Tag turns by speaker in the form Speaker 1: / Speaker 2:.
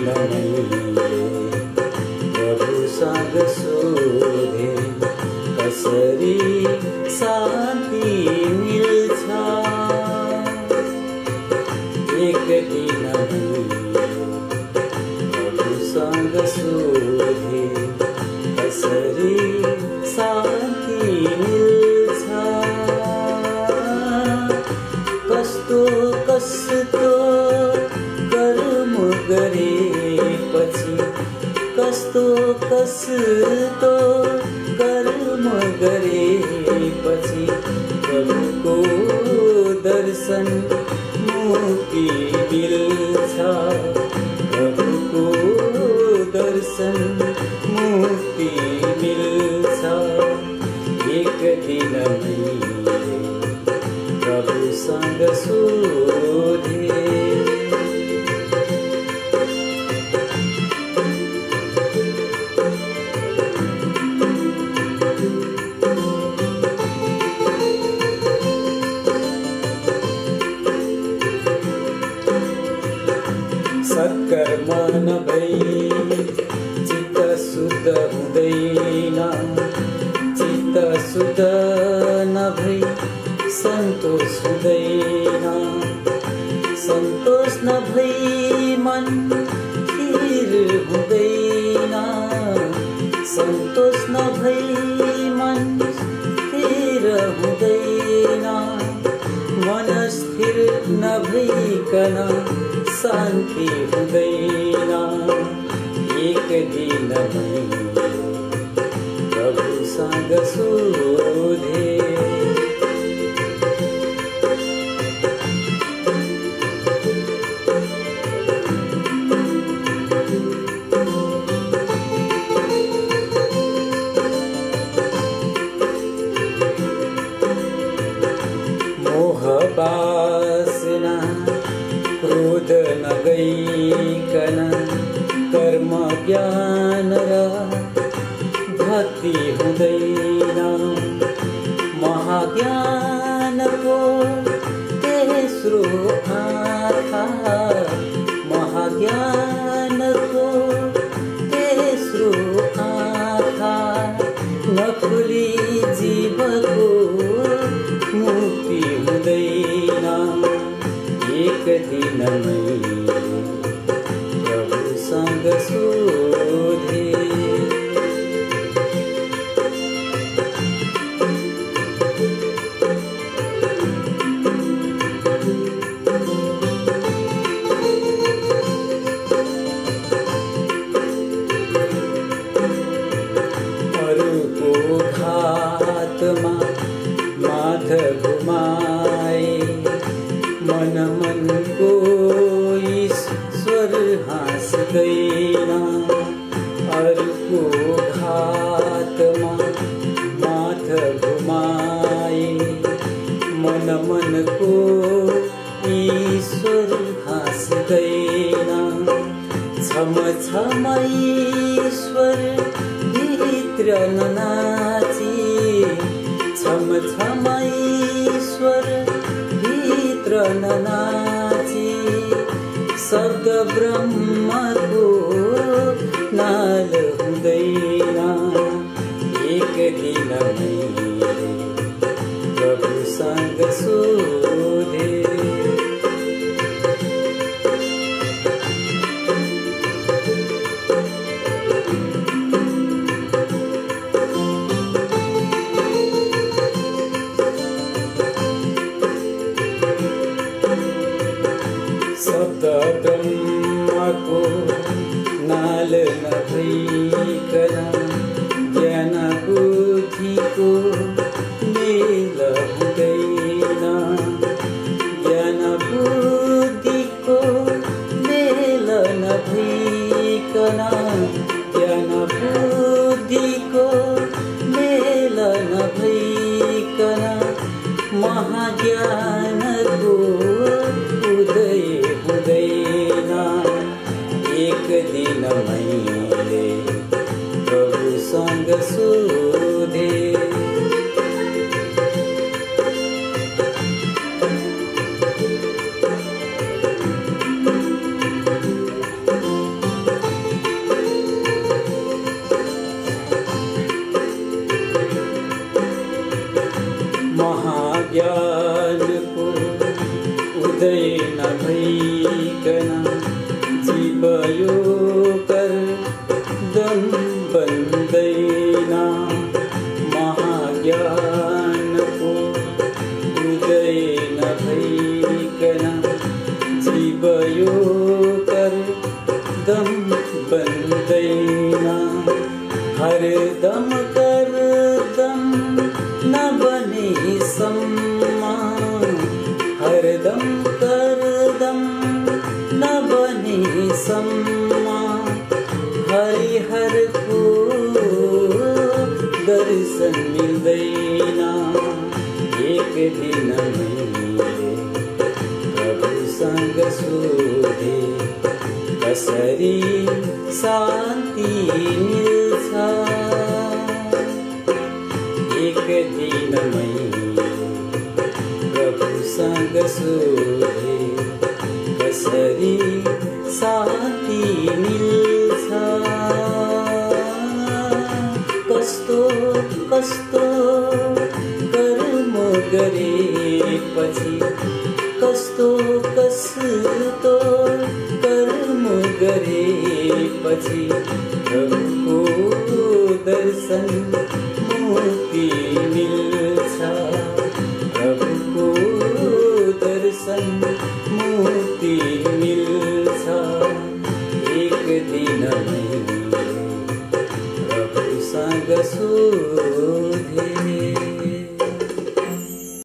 Speaker 1: मैले प्रभुसँग सोधे कसरी शान्ति मिल्छ। एक दिन मैले प्रभुसँग सोधे कसरी शान्ति मिल्छ। कस्तो कस्तो कर्म गरेपछि, कस्तो कस्तो कर्म गरेपछि प्रभुको दर्शन मुक्ति मिल्छ। प्रभुको दर्शन मुक्ति मिल्छ। एक दिन मैले प्रभुसँग सोधे सत्कर्म नभई चित्त शुद्ध हुँदैन। चित्त शुद्ध नभई सन्तोष हुँदैन। सन्तोष नभई मन स्थिर हुँदैन। सन्तोष नभई मन स्थिर हुँदैन। मन स्थिर नभइकन शान्ति हुँदैन। एक दिन मैले प्रभुसँग सोधे मोह वासना क्रोध नगइकन कर्म ज्ञान र भक्ति हुँदैन। महाज्ञानको तेस्रो आँखा, महाज्ञानको तेस्रो आँखा नखुली जीवको मुक्ति हुँदैन। एक दिन मैले प्रभुसँग सोधे अरूको घातमा माथ घुमाए मन मनको ईश्वर हाँस्दैन। अरूको घातमा माथ घुमाए मन मनको ईश्वर हाँस्दैन। छम छम ईश्वर भित्र ननाची, छम छम ईश्वर भित्र ननाची शब्द ब्रह्मको नाल हुँदैन। एक दिन मैले प्रभुसँग सोधे शब्द ब्रह्मको नाल नभइकन ज्ञान बुद्धिको मेल हुँदैन। ज्ञान बुद्धिको मेल नभइकन, ज्ञान बुद्धिको मेल नभइकन महाज्ञानको उदय हुँदैन। एक दिन मैले प्रभुसँग सोधे महाज्ञानको उदय नभइकन जीव यो कर्दम बन्दैन। महाज्ञानको उदय नभइकन जीव यो कर्दम बन्दैन। हरदम करदम नबनेसम्म, हरदम करदम नबनेसम्म हरिहरको दर्शन मिल्दैन। एक दिन मैले प्रभुसँग सोधे कसरी शान्ति मिल्छ। एक दिन मैले प्रभुसँग सोधे कसरी शान्ति मिल्छ। कस्तो कस्तो कर्म गरेपछि, कस्तो कस्तो कर्म गरेपछि प्रभुको दर्शन मुक्ति मिल्छ।